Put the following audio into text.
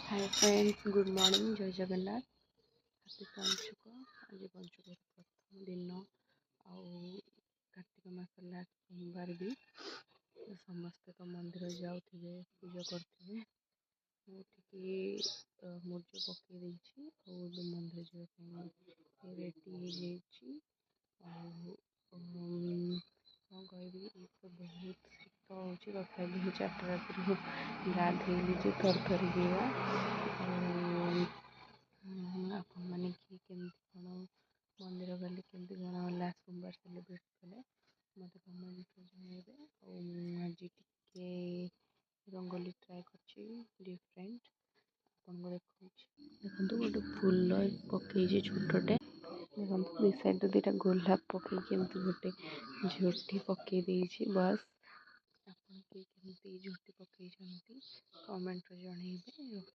Hi friends, good morning, जय जगन्नाथ। हाथी पंचुक आज पंचुक प्रथम दिन कार्तिक मास लास्ट सोमवार भी समस्ते तो मंदिर जाऊे पूजा करते मुर्ज पकई देती मंदिर जावाई रेडी कौन कह बहुत शीत हो तथापि 4टा राति गाधेली थर थरिका आपण मैंने किए केमती कौन मंदिर गले केमती कौन लास्ट सोमवार सेलिब्रेट कले मत कमेंट जनइबे। आज टिके रंगोली ट्राए कर डिफरेंट आपको देखो गोटे फूल पकई छोटे देखो दी साइड दुटा गोलाप पकई केमती गोटे झोटी पकई देछि बस। आपन के केमती झोटी पकई कमेंट जनइबे।